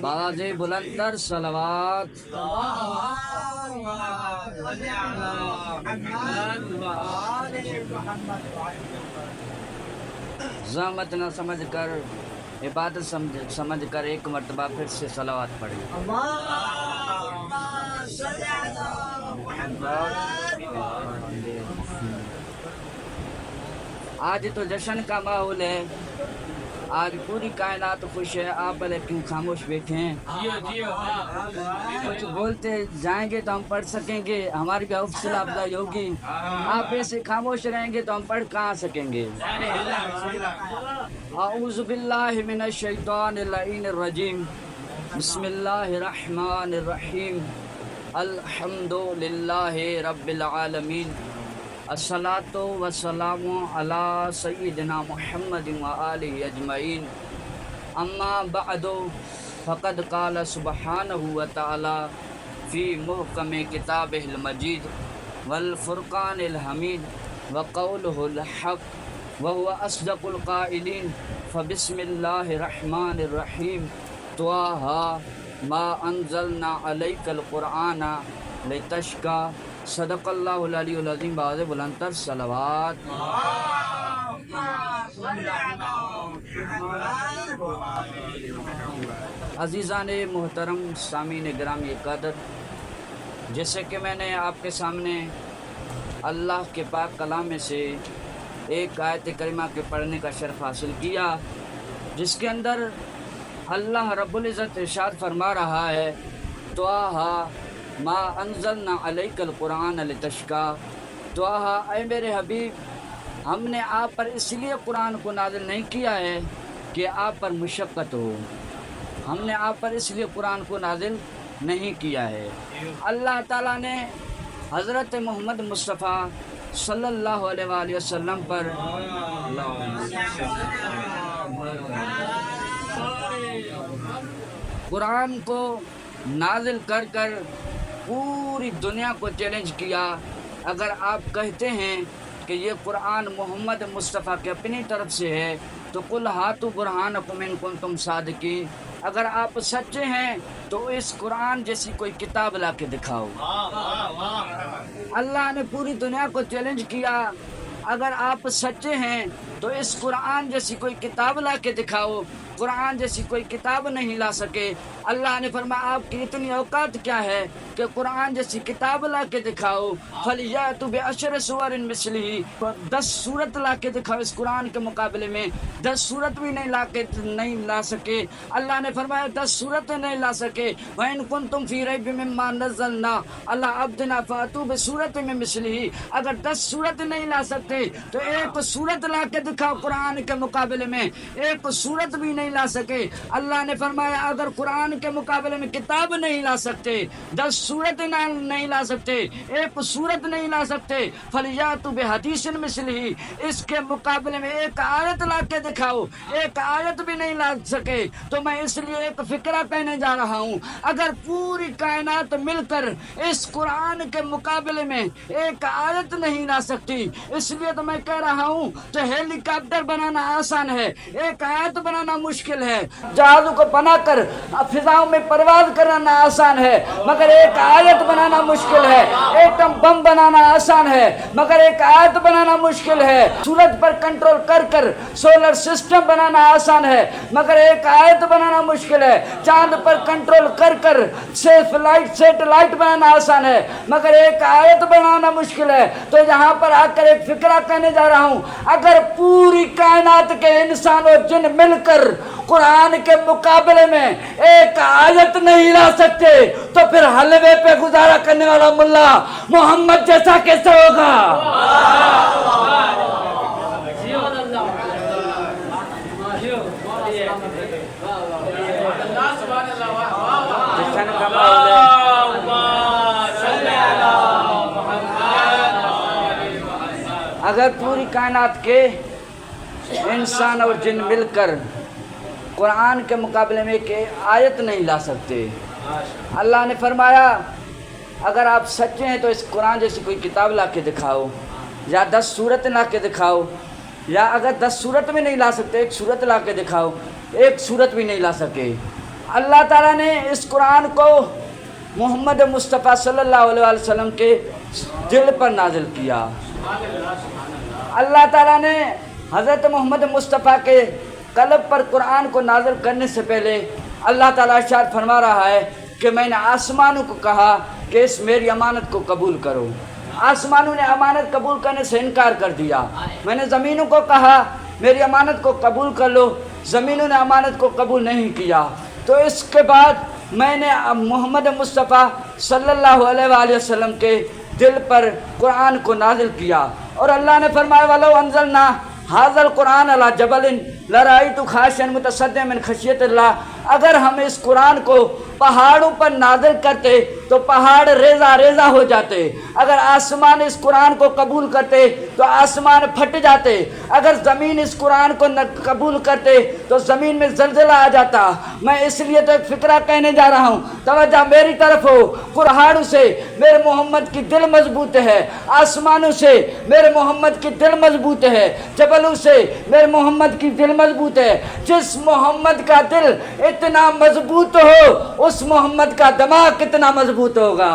बाज़ बुलंदर सलवात। ज़हमत न समझ कर, इबादत समझ कर एक मरतबा फिर से सलावत पढ़ी। आज तो जश्न का माहौल है, आज पूरी कायनात खुश है, आप भले क्यों खामोश बैठे हैं? कुछ बोलते जाएंगे तो हम पढ़ सकेंगे, हमारी भी हौसला अफजाई होगी। आप ऐसे खामोश रहेंगे तो हम पढ़ कहाँ सकेंगे? औज़ु बिल्लाहि मिनश शैतानिर रजीम। बिस्मिल्लाहिर रहमानिर रहीम। अल्हम्दुलिल्लाहि रब्बिल आलमीन। अस्सलातु वस्सलामु अला सय्यिदिना मुहम्मद व आलिहि अजमईन। अम्मा बअदु फ़क़द क़ाल सुब्हानहु व तआला फ़ी मुहकम किताबिहिल मजीद वल फ़ुरक़ानिल हमीद व क़ौलुहुल हक़ व हुवा अस्दक़ुल क़ाइलीन। फ़बिस्मिल्लाहिर रहमानिर रहीम। त्वाहा मा अंज़लना अलैकल क़ुरआना लितश्क़ा। सदक़ल्लाहुल अलीयुल अज़ीम। बाज़ बुलंदर सलवात। अज़ीज़ान मोहतरम, सामीन गिरामी कदर, जैसे कि मैंने आपके सामने अल्लाह के पाक कलाम में से एक आयत करीमा के पढ़ने का शर्फ हासिल किया, जिसके अंदर अल्लाह रब्बुल इज़्ज़त इरशाद फरमा रहा है, त्वाहा मा अंज़लना अलैकल क़ुरआन लितश्क़ा। त्वाहा, ऐ मेरे हबीब, हमने आप पर इसलिए कुरान को नाज़िल नहीं किया है कि आप पर मुशक्क़त हो। हमने आप पर इसलिए कुरान को नाज़िल नहीं किया है। अल्लाह ताला ने हज़रत मोहम्मद मुस्तफ़ा सल्लल्लाहु अलैहि वसल्लम पर कुरान को नाज़िल कर कर पूरी दुनिया को चैलेंज किया। अगर आप कहते हैं कि ये कुरान मोहम्मद मुस्तफ़ा के अपनी तरफ से है तो कुल हातु बुरहानकुम इन कुंतुम सादिकीन। अगर आप सच्चे हैं तो इस कुरान जैसी कोई किताब ला के दिखाओ। अल्लाह ने पूरी दुनिया को चैलेंज किया, अगर आप सच्चे हैं तो इस कुरान जैसी कोई किताब ला के दिखाओ। कुरान जैसी कोई किताब नहीं ला सके। अल्लाह ने फरमाया, आपकी इतनी औकात क्या है कि कुरान जैसी किताब ला के दिखाओ। फलियातु बिअशर सुवरिन मिस्लिही, 10 सूरत ला के दिखाओ इस कुरान के मुकाबले में। 10 सूरत भी नहीं ला सके। अल्लाह ने फरमाया 10 सूरत नहीं ला सके। व इन कुंतुम फी रैबिम मिम्मा नज़्ज़लना अला अब्दिना फातू बिसूरत में मिस्लिही। अगर 10 सूरत नहीं ला सकते तो एक सूरत ला के दिखाओ कुरान के मुकाबले में। एक सूरत भी नहीं ला सके। अल्लाह ने फरमाया, अगर कुरान के मुकाबले में किताब नहीं ला सकते, 10 सूरत नहीं ला सकते, एक सूरत नहीं ला सकते, फलियातु बिहदीसिन मिस्लिही, इसके मुकाबले में एक आयत ला के दिखाओ। एक आयत भी नहीं ला सके तो मैं इसलिए एक फिक्रा कहने जा रहा हूँ, अगर पूरी कायनात मिलकर इस कुरान के मुकाबले में एक आयत नहीं ला सकती, इसलिए तो मैं कह रहा हूँ तो हेलीकॉप्टर बनाना आसान है, एक आयत बनाना मुश्किल है। जहाज़ों को बनाकर फिजाओं में परवाज कराना आसान है, मगर एक आयत बनाना मुश्किल है। एटम बम बनाना आसान है, मगर एक आयत बनाना मुश्किल है। सूरज पर कंट्रोल कर कर सोलर सिस्टम बनाना आसान है, मगर एक आयत बनाना मुश्किल है। चांद पर कंट्रोल कर कर सैटेलाइट बनाना आसान है, मगर एक आयत बनाना मुश्किल है। तो यहाँ पर आकर एक फिक्रा कहने जा रहा हूँ, अगर पूरी कायनात के इंसान और जिन मिलकर कुरान के मुकाबले में एक आयत नहीं ला सकते तो फिर हलवे पे गुजारा करने वाला मुल्ला मोहम्मद जैसा कैसे होगा? अगर पूरी कायनात के इंसान और जिन मिलकर कुरान के मुकाबले में एक आयत नहीं ला सकते, अल्लाह ने फरमाया अगर आप सच्चे हैं तो इस कुरान जैसी कोई किताब ला के दिखाओ, या 10 सूरत ला के दिखाओ, या अगर 10 सूरत भी नहीं ला सकते एक सूरत ला के दिखाओ। एक सूरत भी नहीं ला सके। اللہ تعالیٰ نے اس قرآن کو محمد مصطفیٰ صلی اللہ علیہ وسلم کے دل پر نازل کیا۔ اللہ تعالیٰ نے حضرت محمد مصطفیٰ کے قلب پر قرآن کو نازل کرنے سے پہلے اللہ تعالیٰ ارشاد فرما رہا ہے کہ میں نے آسمانوں کو کہا کہ اس میری امانت کو قبول کرو۔ آسمانوں نے امانت قبول کرنے سے انکار کر دیا۔ میں نے زمینوں کو کہا میری امانت کو قبول کر لو، زمینوں نے امانت کو قبول نہیں کیا۔ تو اس کے بعد میں نے محمد مصطفیٰ صلی اللہ علیہ وآلہ وسلم کے دل پر قرآن کو نازل کیا، اور اللہ نے فرمایا وَلَوْ أَنزَلْنَا هَذَا الْقُرْآنَ عَلَى جَبَلٍ لَرَأَيْتُهُ خَاشِعًا مُتَصَدِّعًا مِنْ خَشْيَةِ اللَّهِ۔ اگر ہم اس قرآن کو پہاڑوں پر نازل کرتے تو پہاڑ ریزہ ریزہ ہو جاتے، اگر آسمان اس قرآن کو قبول کرتے تو آسمان پھٹ جاتے، اگر زمین اس قرآن کو قبول کرتے تو زمین میں زلزلہ آ جاتا۔ میں اس لیے تو ایک فقرہ کہنے جا رہا ہوں، توجہ میری طرف ہو۔ پہاڑوں سے میرے محمد کی دل مضبوط ہے، آسمانوں سے میرے محمد کی دل مضبوط ہے، جبلوں سے میرے محمد کی دل مضبوط ہے۔ جس محمد کا دل اتنا مضبوط ہو اس محمد کا دماغ کتنا مضبوط ہوگا۔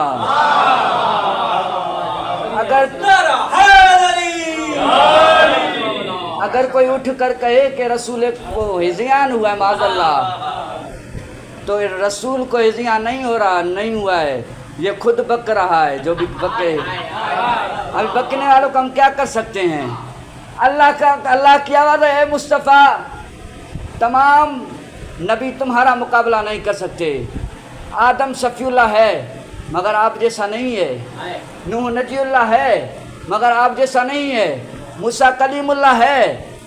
اگر کوئی اٹھ کر کہے کہ رسول کو ہذیان ہوا ہے معاذ اللہ، تو رسول کو ہذیان نہیں ہو رہا، نہیں ہوا ہے، یہ خود بک رہا ہے جو بھی بکے۔ اب بکنے والوں کو ہم کیا کر سکتے ہیں؟ اللہ کی آواز ہے اے مصطفیٰ، تمام نبی تمہارا مقابلہ نہیں کر سکتے۔ آدم صفی اللہ ہے مگر آپ جیسا نہیں ہے، نوح نجی اللہ ہے مگر آپ جیسا نہیں ہے، موسیٰ کلیم اللہ ہے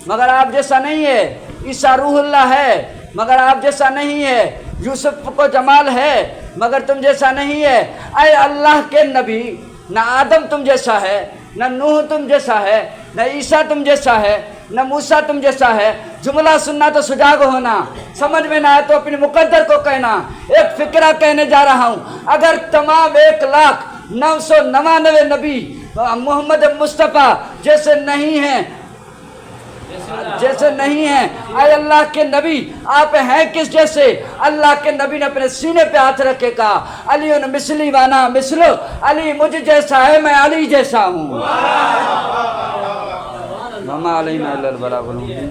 مگر آپ جیسا نہیں ہے، عیسیٰ روح اللہ ہے مگر آپ جیسا نہیں ہے، یوسف کو جمال ہے مگر تم جیسا نہیں ہے۔ اے اللہ کے نبی، نہ آدم تم جیسا ہے، نہ نوح تم جیسا ہے، نہ عیسیٰ تم جیسا ہے، نہ موسیٰ تم جیسا ہے۔ جملہ سننا تو سجاگ ہونا، سمجھ میں نہ آئے تو اپنی مقدر کو کہنا۔ ایک فقرہ کہنے جا رہا ہوں، اگر تمام 1,999 نبی محمد مصطفیٰ جیسے نہیں ہیں، اے اللہ کے نبی آپ ہیں کس جیسے؟ اللہ کے نبی نے اپنے سینے پہ ہاتھ رکھے کہا علی مثلی وانا مثلو، علی مجھ جیسا ہے میں علی جیسا ہوں۔ وما علینا الا البلاغ المبین۔